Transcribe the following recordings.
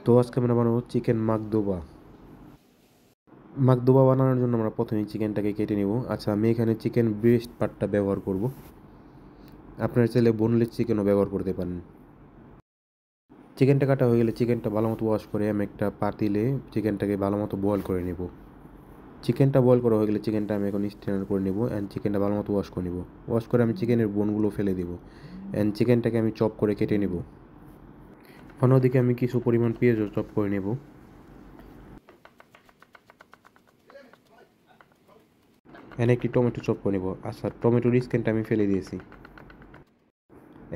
তো আজকে আমরা বানাবো চিকেন মাকদুবা। মাকদুবা বানানোর জন্য আমরা প্রথমে চিকেনটাকে কেটে নেব। আচ্ছা, আমি এখানে চিকেন ব্রেস্ট পার্টটা ব্যবহার করব। আপনারা চাইলে বোনলেস চিকেনও ব্যবহার করতে পারেন। চিকেনটা কাটা হয়ে গেলে চিকেনটা ভালো মতো ওয়াশ করে আমি একটা পাতিলে চিকেনটাকে ভালো মতো বয়েল করে নেব। চিকেনটা বয়েল করা হয়ে গেলে চিকেনটা আমি এখন স্ট্রেনার করে নেব অ্যান্ড চিকেনটা ভালো মতো ওয়াশ করে নেব। ওয়াশ করে আমি চিকেনের বোনগুলো ফেলে দেবো অ্যান্ড চিকেনটাকে আমি চপ করে কেটে নেব। অন্যদিকে আমি কিছু পরিমাণ পেঁয়াজও চপ করে নেব। এখানে একটি টমেটো চপ করে নেব। আচ্ছা, টমেটোর স্ক্যানটা আমি ফেলে দিয়েছি।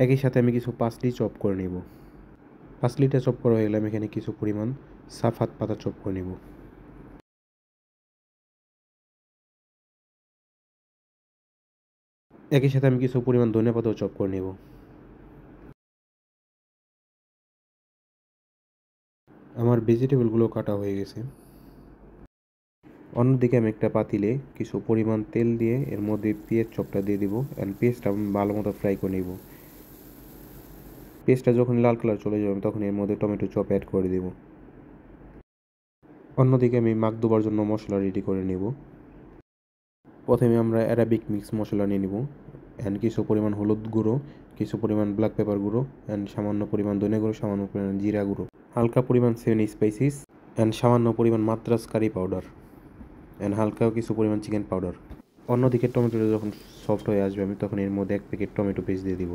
একই সাথে আমি কিছু পাসলি চপ করে নেব। পাসলিটা চপ করা হয়ে গেলে আমি এখানে কিছু পরিমাণ সাফাত পাতা চপ করে নেব। একই সাথে আমি কিছু পরিমাণ ধনে পাতাও চপ করে নেব। আমার ভেজিটেবলগুলো কাটা হয়ে গেছে। অন্যদিকে আমি একটা পাতিলে কিছু পরিমাণ তেল দিয়ে এর মধ্যে পেঁয়াজ চপটা দিয়ে দিব অ্যান্ড পেঁয়াজটা আমি ভালো মতো ফ্রাই করে নেব। পেঁয়াজটা যখন লাল কালার চলে যাবে তখন এর মধ্যে টমেটো চপ অ্যাড করে দেব। অন্যদিকে আমি মাখদুবার জন্য মশলা রেডি করে নেব। প্রথমে আমরা অ্যারাবিক মিক্স মশলা নিয়ে নেব অ্যান্ড কিছু পরিমাণ হলুদ গুঁড়ো, কিছু পরিমাণ ব্ল্যাক পেপার গুঁড়ো অ্যান্ড সামান্য পরিমাণ ধনে গুঁড়ো, সামান্য পরিমাণ জিরা গুঁড়ো, হালকা পরিমাণ সেভেন স্পাইসিস অ্যান্ড সামান্য পরিমাণ মাদ্রাজ কারি পাউডার অ্যান্ড হালকা কিছু পরিমাণ চিকেন পাউডার। অন্যদিকে টমেটোটা যখন সফট হয়ে আসবে আমি তখন এর মধ্যে এক প্যাকেট টমেটো পেস্ট দিয়ে দিব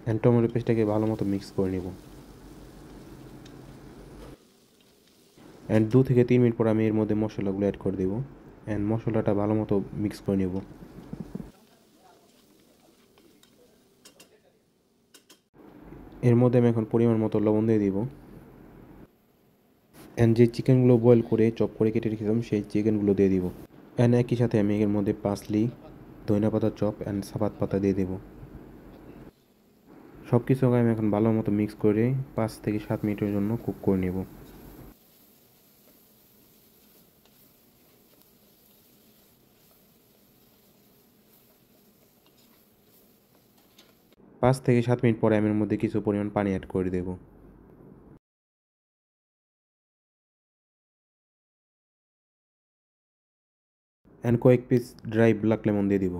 অ্যান্ড টমেটো পেস্টটাকে ভালো মতো মিক্স করে নেব। অ্যান্ড 2 থেকে 3 মিনিট পর আমি এর মধ্যে মশলাগুলো অ্যাড করে দেবো অ্যান্ড মশলাটা ভালো মতো মিক্স করে নেব। এর মধ্যে আমি এখন পরিমাণ মতো লবণ দিয়ে দিব অ্যান্ড যে চিকেনগুলো বয়েল করে চপ করে কেটে রেখেছিলাম সেই চিকেনগুলো দিয়ে দিব অ্যান্ড একই সাথে আমি এর মধ্যে পাসলি, ধনিয়া পাতা চপ অ্যান্ড সাবাত পাতা দিয়ে দেবো। সব কিছু আমি এখন ভালো মতো মিক্স করে 5 থেকে 7 মিনিটের জন্য কুক করে নেব। 5 থেকে 7 মিনিট পরে আমি এর মধ্যে কিছু পরিমাণ পানি অ্যাড করে দেবো। কয়েক পিস ড্রাই ব্ল্যাক লেমন দিয়ে দিব।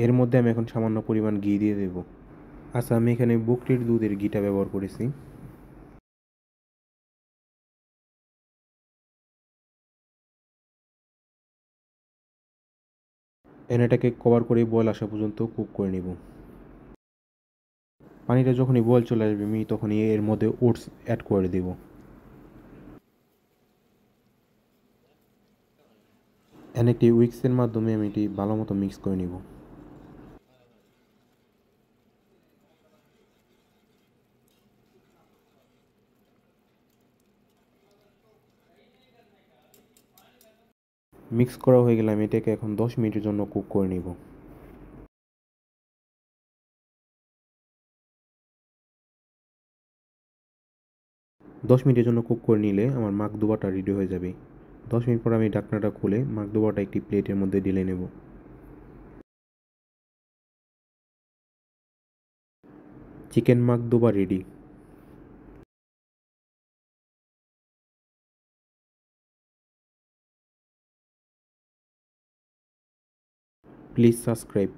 এর মধ্যে আমি এখন সামান্য পরিমাণ ঘি দিয়ে দেব। আচ্ছা, আমি এখানে বকরির দুধের ঘিটা ব্যবহার করেছি। এটাকে কভার করে বয়েল আসা পর্যন্ত কুক করে নিব। পানিটা যখনই বয়েল চলে আসবে আমি তখনই এর মধ্যে ওটস অ্যাড করে দেব। একটি উইক্সের মাধ্যমে আমি এটি ভালো মতো মিক্স করে নিব। মিক্স করা হয়ে গেলে আমি এটাকে এখন 10 মিনিটের জন্য কুক করে নিব। 10 মিনিটের জন্য কুক করে নিলে আমার মাকদুবাটা রেডি হয়ে যাবে। 10 মিনিট পর আমি ঢাকনাটা খুলে মাকদুবাটা একটি প্লেটের মধ্যে ঢেলে নেব। চিকেন মাকদুবা রেডি। Please subscribe.